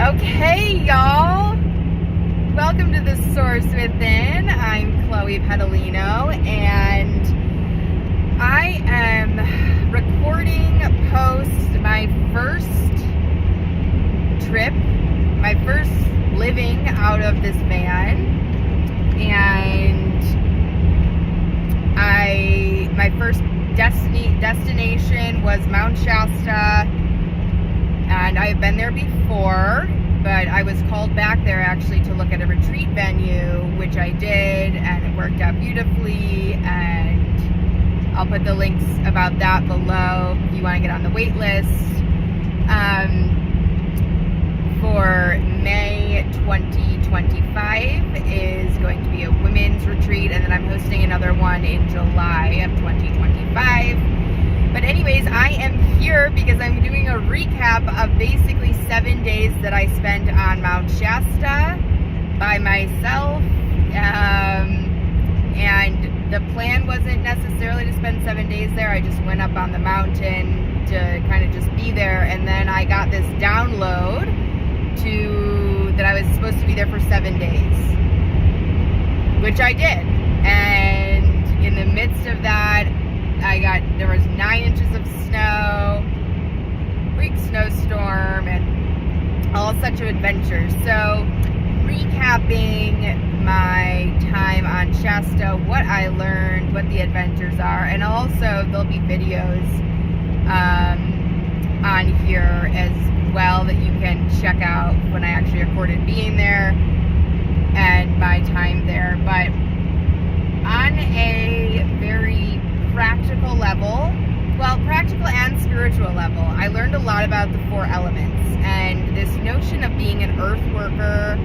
Okay, y'all. Welcome to the Source Within. I'm Chloe Pedalino, and I am recording post my first trip, my first living out of this van, and my first destination was Mount Shasta, and I've been there before, but I was called back there actually to look at a retreat venue, which I did, and it worked out beautifully, and I'll put the links about that below if you want to get on the wait list. For May 2025 is going to be a women's retreat, and then I'm hosting another one in July of 2025. But anyways, I am here because I'm doing a recap of basically 7 days that I spent on Mount Shasta by myself. And the plan wasn't necessarily to spend 7 days there. I just went up on the mountain to kind of just be there. And then I got this download that I was supposed to be there for 7 days, which I did. And in the midst of that, there was 9 inches of snow, freak snowstorm, and all such adventures. So, recapping my time on Shasta, what I learned, what the adventures are, and also there'll be videos on here as well that you can check out when I actually recorded being there and my time there. But on a very practical level, well, practical and spiritual level, I learned a lot about the 4 elements and this notion of being an earth worker,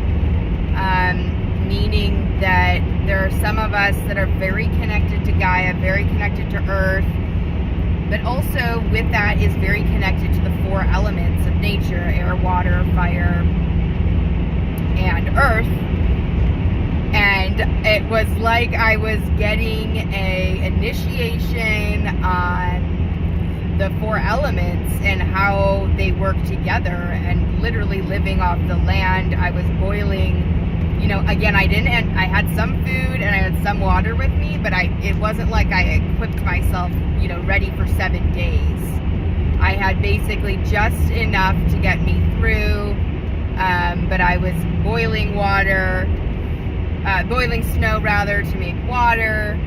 meaning that there are some of us that are very connected to Gaia, very connected to earth, but also with that is very connected to the 4 elements of nature: air, water, fire, and earth. And it was like I was getting a initiation on the 4 elements and how they work together, and literally living off the land. I was boiling, again, I had some food and I had some water with me, but it wasn't like I equipped myself, ready for 7 days. I had basically just enough to get me through, but I was boiling snow to make water.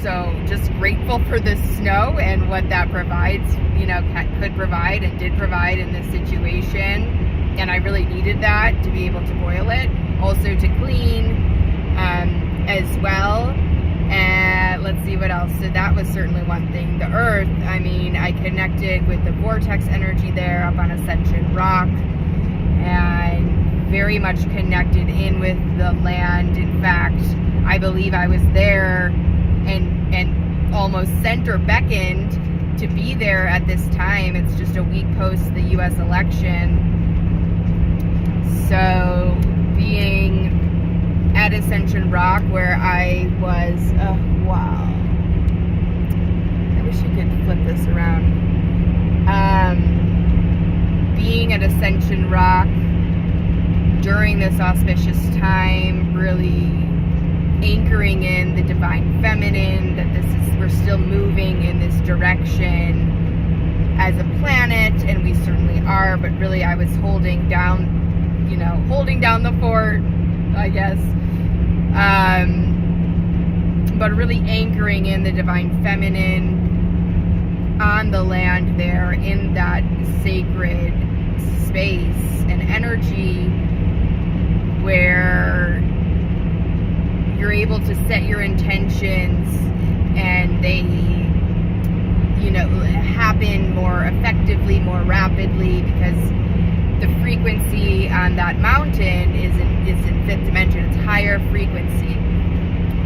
So just grateful for the snow and what that provides, could provide and did provide in this situation. And I really needed that to be able to boil it. Also to clean as well. And let's see what else. So that was certainly one thing. The earth, I connected with the vortex energy there up on Ascension Rock, and very much connected in with the land. In fact, I believe I was there and almost sent or beckoned to be there at this time. It's just a week post the US election. So being at Ascension Rock, where I was, wow. I wish you could flip this around. Being at Ascension Rock during this auspicious time, really anchoring in the divine feminine, that we're still moving in this direction as a planet, and we certainly are, but really I was holding down the fort, I guess, but really anchoring in the divine feminine on the land there, in that sacred space and energy where you're able to set your intentions and they happen more effectively, more rapidly, because the frequency on that mountain is in 5th dimension. It's higher frequency.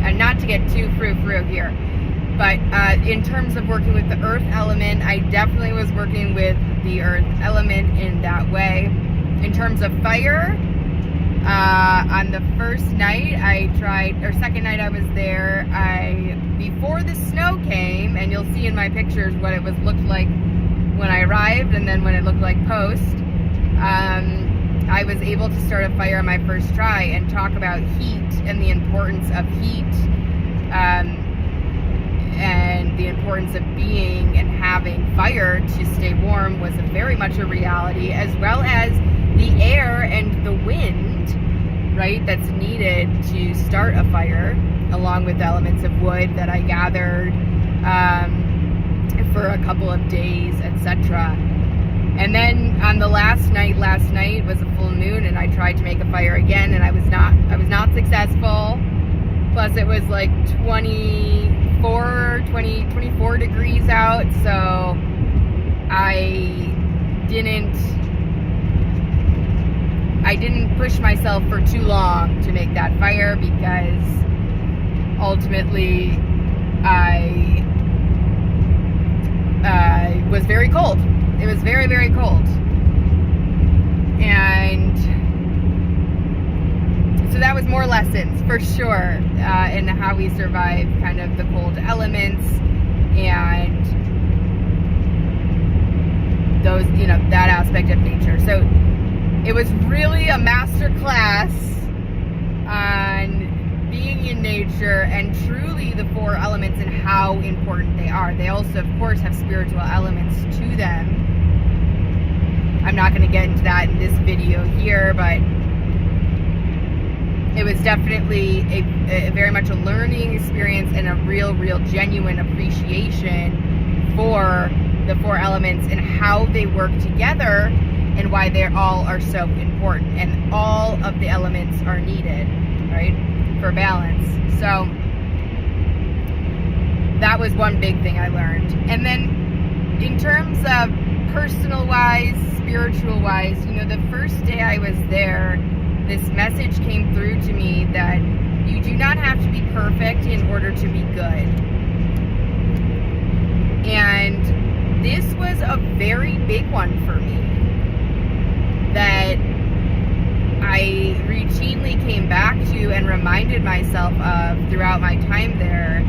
And not to get too frou-frou here, but in terms of working with the earth element, I definitely was working with the earth element in that way. In terms of fire, on the first night second night I was there, before the snow came, and you'll see in my pictures what it looked like when I arrived and then when it looked like post, I was able to start a fire on my first try, and talk about heat and the importance of heat, and the importance of being and having fire to stay warm was very much a reality, as well as the air and the wind, right, that's needed to start a fire, along with elements of wood that I gathered for a couple of days, etc. And then on the last night was a full moon, and I tried to make a fire again, and I was not successful. Plus it was like 24 degrees out, so I didn't push myself for too long to make that fire, because ultimately I was very cold. It was very, very cold. And so that was more lessons for sure, in how we survive kind of the cold elements, and those, that aspect of nature. So it was really a master class on being in nature, and truly the 4 elements and how important they are. They also, of course, have spiritual elements to them. I'm not going to get into that in this video here, but it was definitely a very much a learning experience, and a real genuine appreciation for the 4 elements and how they work together, and why they all are so important, and all of the elements are needed, right, for balance. So that was one big thing I learned. And then in terms of personal wise, spiritual wise, the first day I was there, this message came through to me that you do not have to be perfect in order to be good. And this was a very big one for me, that I routinely came back to and reminded myself of throughout my time there.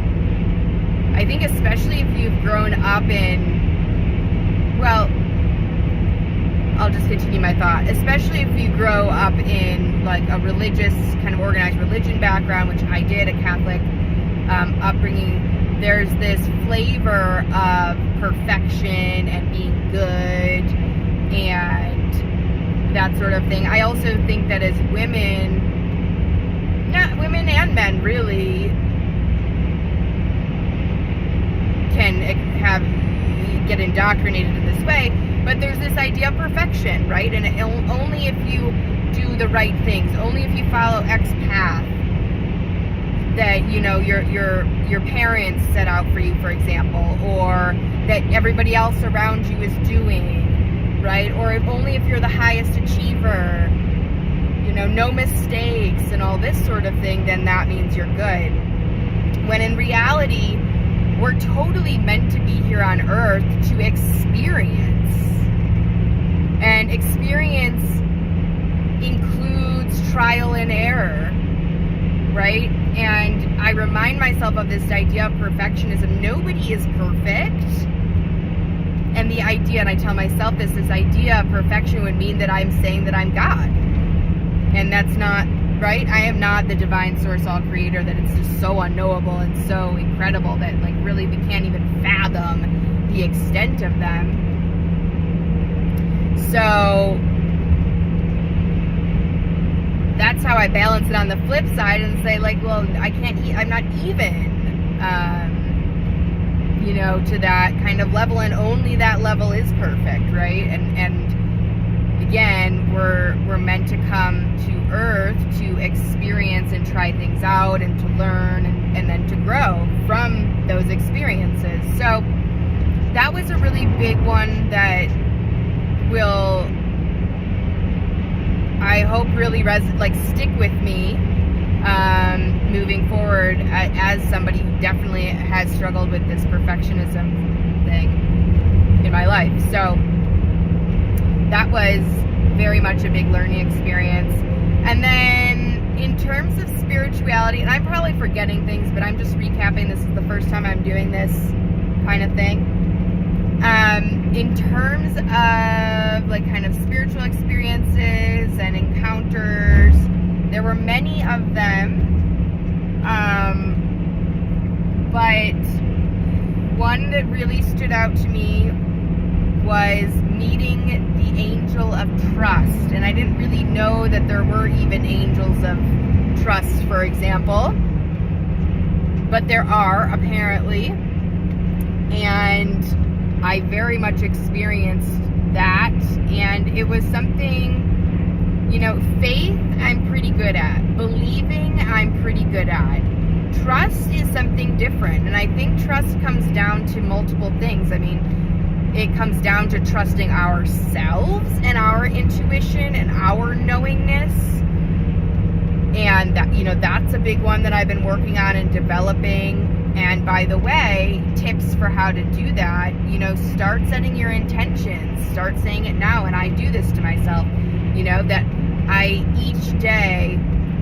I think especially if you've grown up in, well, I'll just continue my thought. Especially if you grow up in like a religious, kind of organized religion background, which I did, a Catholic upbringing, there's this flavor of perfection and being good and that sort of thing. I also think that as women and men really can get indoctrinated in this way, but there's this idea of perfection, right? And only if you do the right things, only if you follow X path that your parents set out for you, for example, or that everybody else around you is doing, right? Or only if you're the highest achiever, no mistakes and all this sort of thing, then that means you're good. When in reality, we're totally meant to be here on earth to experience. And experience includes trial and error, right? And I remind myself of this idea of perfectionism. Nobody is perfect. And the idea, and I tell myself this idea of perfection would mean that I'm saying that I'm God. And that's not right. I am not the divine source, all creator, that it's just so unknowable and so incredible that like really we can't even fathom the extent of them. So that's how I balance it on the flip side and say like, well, I'm not even, to that kind of level, and only that level is perfect, right? And again, we're meant to come to earth to experience and try things out and to learn and then to grow from those experiences. So that was a really big one that will, I hope, really stick with me moving forward as somebody who definitely has struggled with this perfectionism thing in my life. So that was very much a big learning experience. And then in terms of spirituality, and I'm probably forgetting things, but I'm just recapping. This is the first time I'm doing this kind of thing. in terms of like kind of spiritual experiences and encounters, there were many of them. But one that really stood out to me was meeting the angel of trust. And I didn't really know that there were even angels of trust, for example. But there are, apparently. And I very much experienced that. And it was something, you know, faith I'm pretty good at. Believing I'm pretty good at. Trust is something different. And I think trust comes down to multiple things. I mean, it comes down to trusting ourselves and our intuition and our knowingness. And that, you know, that's a big one that I've been working on and developing. And by the way, tips for how to do that, you know, start setting your intentions, start saying it now. And I do this to myself, you know, that each day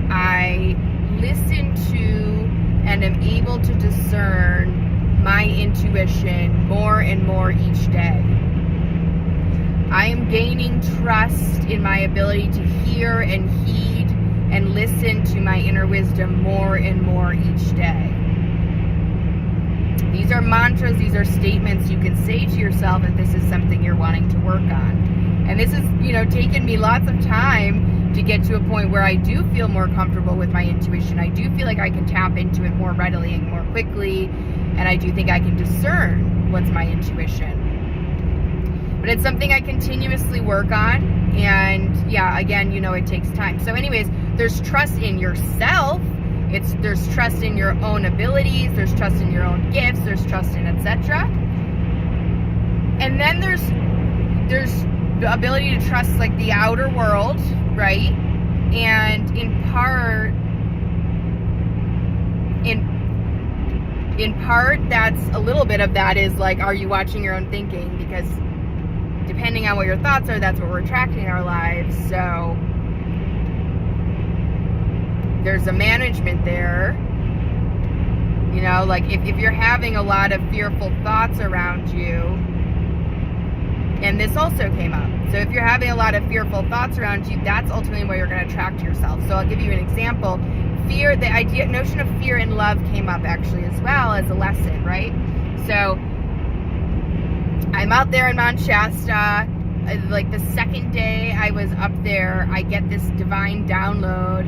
I listen to and am able to discern my intuition more and more each day. I am gaining trust in my ability to hear and heed and listen to my inner wisdom more and more each day. These are mantras, these are statements you can say to yourself if this is something you're wanting to work on. And this has, you know, taken me lots of time to get to a point where I do feel more comfortable with my intuition. I do feel like I can tap into it more readily and more quickly. And I do think I can discern what's my intuition. But it's something I continuously work on. And yeah, again, you know, it takes time. So anyways, there's trust in yourself. There's trust in your own abilities. There's trust in your own gifts. There's trust in etc. And then there's the ability to trust like the outer world, right? And in part, that's a little bit of that is like, are you watching your own thinking? Because depending on what your thoughts are, that's what we're attracting in our lives. So there's a management there. You know, like if you're having a lot of fearful thoughts around you, and this also came up. So if you're having a lot of fearful thoughts around you, that's ultimately what you're going to attract to yourself. So I'll give you an example. Fear, the notion of fear and love came up actually as well as a lesson, right? So I'm out there in Mount Shasta. Like the second day I was up there, I get this divine download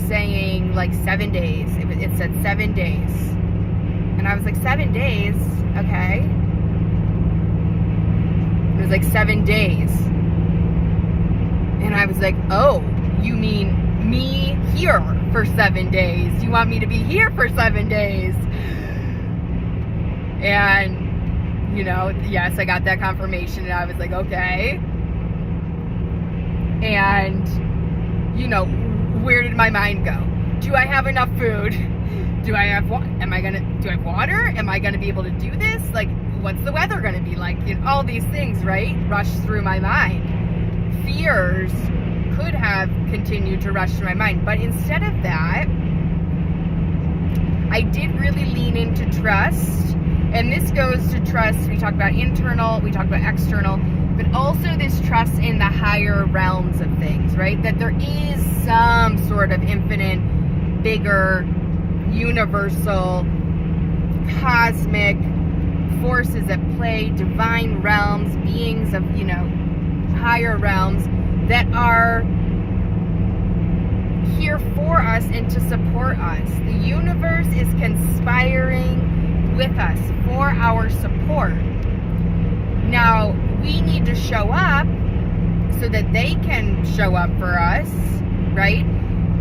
saying like 7 days. It said 7 days. And I was like, 7 days? Okay. It was like 7 days. And I was like, oh, you mean me here for 7 days? You want me to be here for 7 days? And, you know, yes, I got that confirmation and I was like, okay. And, you know, where did my mind go? Do I have enough food? Do I have water? Am I gonna be able to do this? Like, what's the weather gonna be like? You know, all these things, right? Rush through my mind. Fears could have continued to rush through my mind, but instead of that, I did really lean into trust. And this goes to trust. We talked about internal, we talked about external, but also this trust in the higher realms of things, right? That there is some sort of infinite, bigger, universal, cosmic forces at play, divine realms, beings of, you know, higher realms that are here for us and to support us. The universe is conspiring with us for our support. Now, we need to show up so that they can show up for us, right?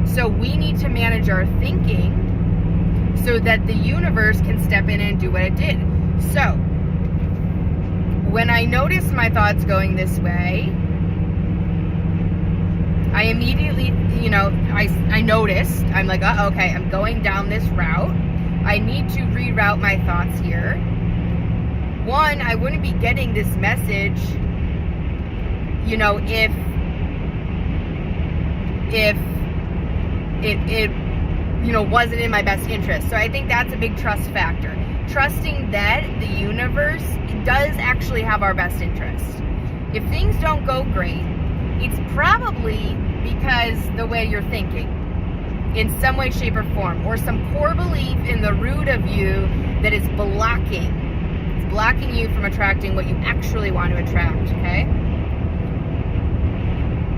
So we need to manage our thinking so that the universe can step in and do what it did. So, when I noticed my thoughts going this way, I immediately, you know, I noticed, I'm like, oh, okay, I'm going down this route. I need to reroute my thoughts here. One, I wouldn't be getting this message, you know, if it you know, wasn't in my best interest. So I think that's a big trust factor. trusting that the universe does actually have our best interest. If things don't go great, it's probably because the way you're thinking in some way, shape, or form, or some core belief in the root of you that is blocking. It's blocking you from attracting what you actually want to attract, okay?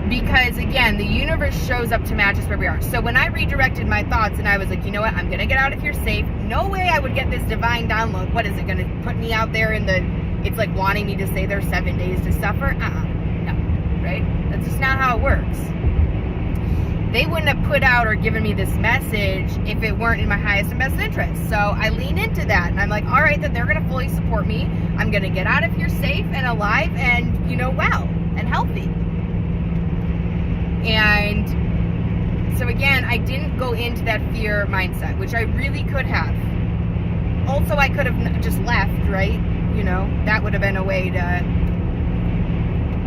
Because again, the universe shows up to match us where we are. So when I redirected my thoughts and I was like, you know what, I'm going to get out of here safe. No way I would get this divine download. What is it going to put me out there in the, it's like wanting me to stay there 7 days to suffer? No, right? That's just not how it works. They wouldn't have put out or given me this message if it weren't in my highest and best interest. So I lean into that and I'm like, all right, then they're going to fully support me. I'm going to get out of here safe and alive and, you know, well and healthy. And so again, I didn't go into that fear mindset, which I really could have. Also, I could have just left, right? You know, that would have been a way to,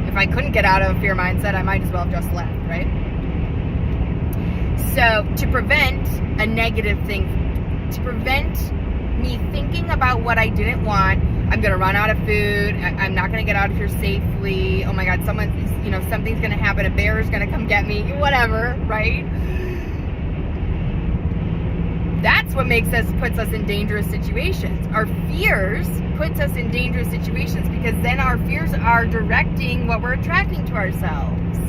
if I couldn't get out of a fear mindset, I might as well have just left, right? So to prevent a negative thing, to prevent me thinking about what I didn't want, I'm going to run out of food. I'm not going to get out of here safely. Oh my God, something's going to happen. A bear is going to come get me, whatever, right? That's what puts us in dangerous situations. Our fears puts us in dangerous situations because then our fears are directing what we're attracting to ourselves.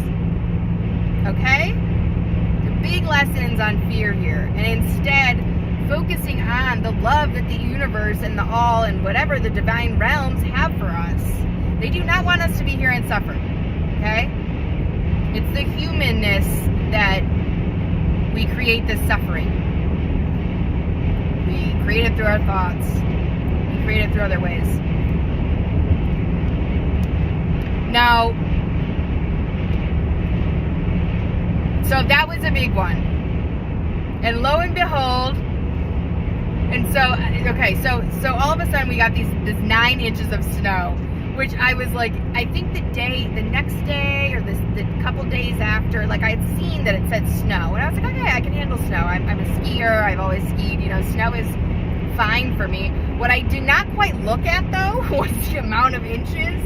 Okay? The big lessons on fear here. And instead, focusing on the love that the universe and the all and whatever the divine realms have for us. They do not want us to be here and suffer, okay? It's the humanness that we create this suffering. We create it through our thoughts. We create it through other ways. Now, so that was a big one. And lo and behold, and so, okay, so all of a sudden we got this 9 inches of snow, which I was like, I think the next day or the couple days after, like I had seen that it said snow, and I was like, okay, I can handle snow. I'm a skier. I've always skied. You know, snow is fine for me. What I did not quite look at though was the amount of inches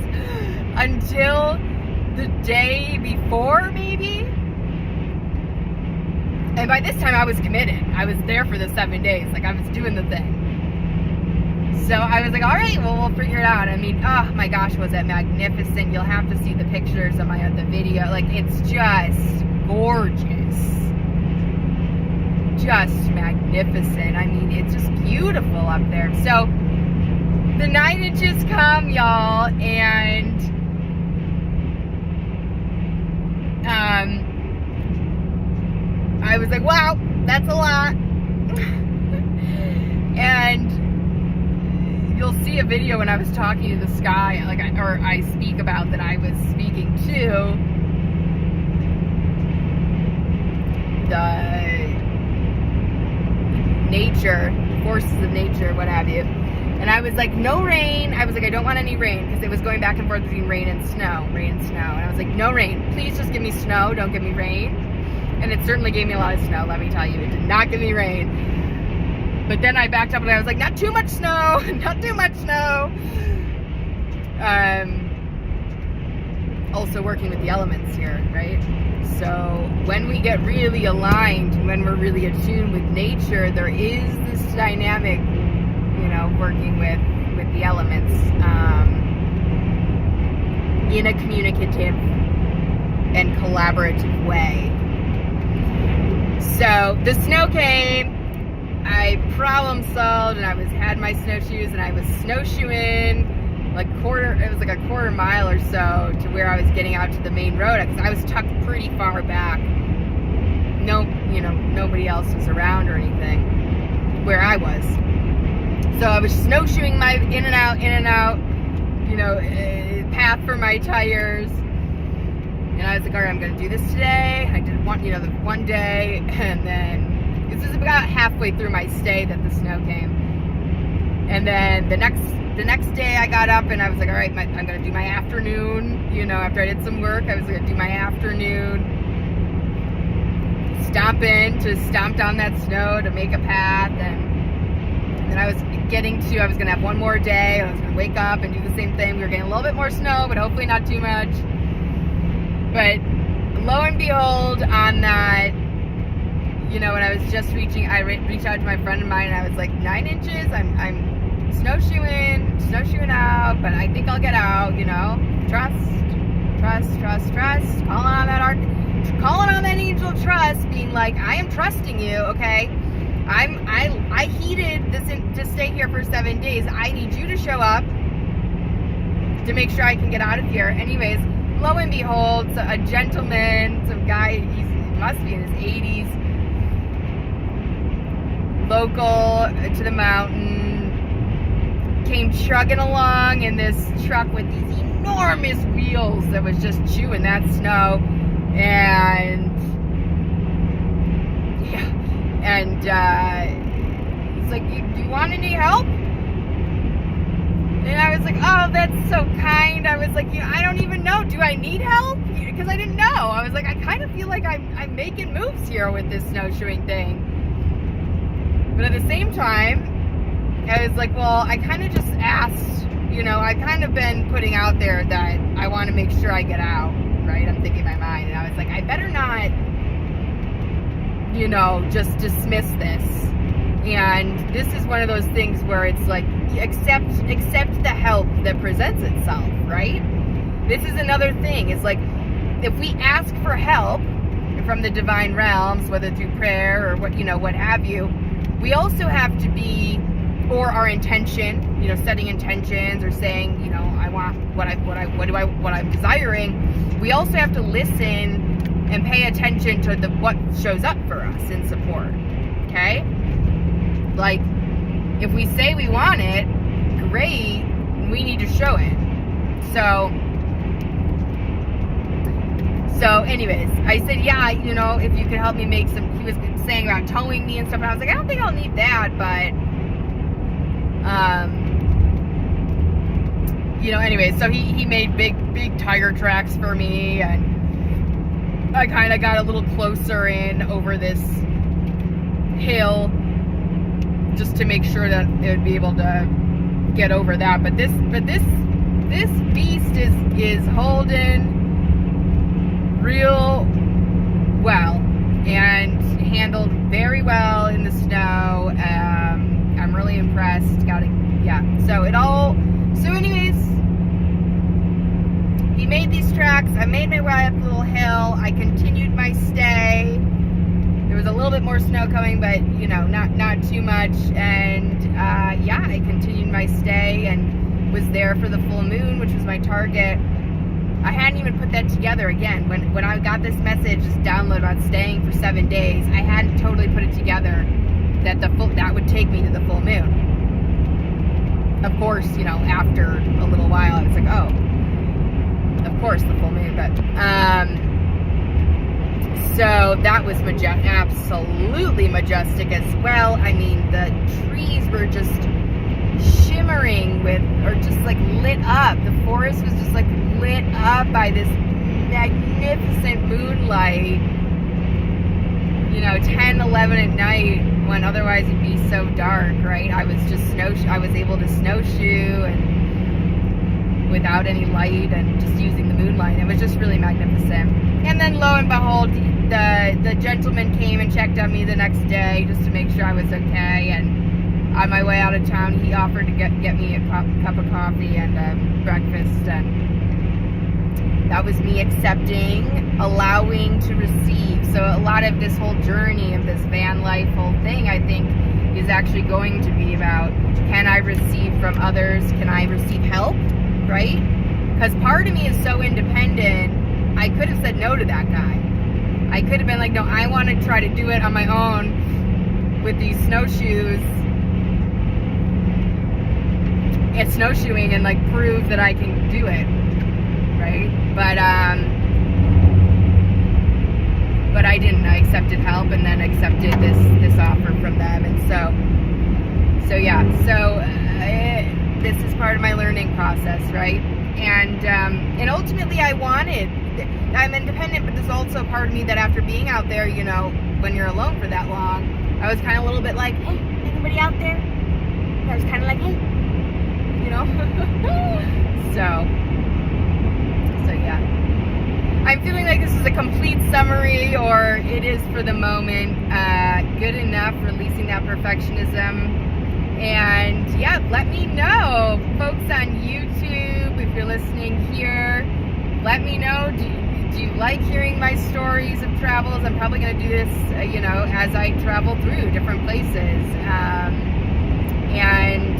until the day before, maybe. And by this time I was committed. I was there for the 7 days. Like I was doing the thing. So I was like, all right, well, we'll figure it out. I mean, oh my gosh, was it magnificent. You'll have to see the pictures of the video. Like it's just gorgeous. Just magnificent. I mean, it's just beautiful up there. So the 9 inches come, y'all, and I was like, wow, that's a lot. And you'll see a video when I was talking to the sky, I speak about that I was speaking to the nature, forces of nature, what have you. And I was like, no rain. I was like, I don't want any rain, because it was going back and forth between rain and snow. And I was like, no rain. Please just give me snow. Don't give me rain. And it certainly gave me a lot of snow, let me tell you. It did not give me rain. But then I backed up and I was like, not too much snow. Not too much snow. Also working with the elements here, right? So when we get really aligned, when we're really attuned with nature, there is this dynamic, working with the elements in a communicative and collaborative way. So the snow came, I problem solved, and I had my snowshoes, and I was snowshoeing it was like a quarter mile or so to where I was getting out to the main road, because I was tucked pretty far back. Nobody else was around or anything where I was. So I was snowshoeing my in and out, path for my tires. And I was like, all right, I'm going to do this today. I did one day, and then this was about halfway through my stay that the snow came. And then the next day I got up and I was like, all right, I'm going to do my afternoon. After I did some work, I was going to do my afternoon. Stomp down that snow to make a path, and then I was getting to, I was going to have one more day. I was going to wake up and do the same thing. We were getting a little bit more snow, but hopefully not too much. But lo and behold, on that, when I was just I reached out to my friend of mine, and I was like, 9 inches, I'm snowshoeing out, but I think I'll get out, trust, calling on that angel trust, being like, I am trusting you, okay? I heeded this to stay here for 7 days. I need you to show up to make sure I can get out of here. Anyways, lo and behold, a gentleman, some guy, he must be in his 80s, local to the mountain, came chugging along in this truck with these enormous wheels that was just chewing that snow. And he's like, do you want any help? And I was like, oh, that's so kind. I was like, I don't even know. Do I need help? Because I didn't know. I was like, I kind of feel like I'm making moves here with this snowshoeing thing. But at the same time, I was like, well, I kind of just asked, I kind of been putting out there that I want to make sure I get out, right? I'm thinking in my mind. And I was like, I better not, just dismiss this. And this is one of those things where it's like, accept the help that presents itself, right? This is another thing. It's like, if we ask for help from the divine realms, whether through prayer or what have you, we also have to be, or our intention, setting intentions or saying, I want what I'm desiring. We also have to listen and pay attention to what shows up for us in support. Okay? Like, if we say we want it, great, we need to show it. So anyways, I said, yeah, if you could help me make some, he was saying about towing me and stuff, and I was like, I don't think I'll need that, but, anyways, so he made big tire tracks for me, and I kind of got a little closer in over this hill, just to make sure that it would be able to get over that. But this beast is holding real well and handled very well in the snow. I'm really impressed. So anyways, he made these tracks. I made my way up the little hill. I continued my stay. There was a little bit more snow coming, but not too much. And I continued my stay and was there for the full moon, which was my target. I hadn't even put that together. Again, when I got this message, this download about staying for 7 days, I hadn't totally put it together that that would take me to the full moon. Of course, after a little while, I was like, oh, of course the full moon. But so that was absolutely majestic as well. I mean, the trees were just shimmering just like lit up. The forest was just like lit up by this magnificent moonlight, 10, 11 at night, when otherwise it'd be so dark, right? I was able to snowshoe and without any light and just using the moonlight. It was just really magnificent. And then lo and behold, the gentleman came and checked on me the next day just to make sure I was okay. And on my way out of town, he offered to get me a cup of coffee and breakfast. And that was me accepting, allowing to receive. So a lot of this whole journey of this van life whole thing, I think, is actually going to be about, can I receive from others? Can I receive help? Right? Because part of me is so independent, I could have said no to that guy. I could have been like, no, I want to try to do it on my own with these snowshoes and snowshoeing and like prove that I can do it, right? But I didn't. I accepted help and then accepted this offer from them, and this is part of my learning process, right? And ultimately I'm independent, but there's also a part of me that after being out there, when you're alone for that long, I was kind of a little bit like, hey, anybody out there? I was kind of like, hey, you know. So yeah. I'm feeling like this is a complete summary, or it is for the moment. Good enough, releasing that perfectionism. And yeah, let me know, folks on YouTube, if you're listening here, let me know, do you like hearing my stories of travels? I'm probably going to do this, as I travel through different places. And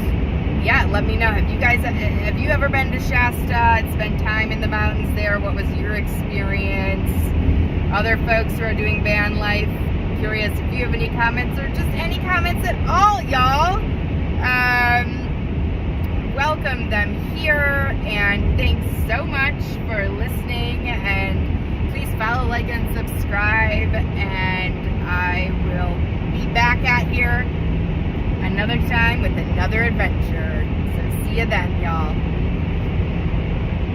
yeah, let me know. Have you ever been to Shasta and spent time in the mountains there? What was your experience? Other folks who are doing van life, curious if you have any comments, or just any comments at all, y'all. Welcome them here, and thanks so much for listening, and please follow, like, and subscribe, and I will be back at here another time with another adventure. So see you then, y'all.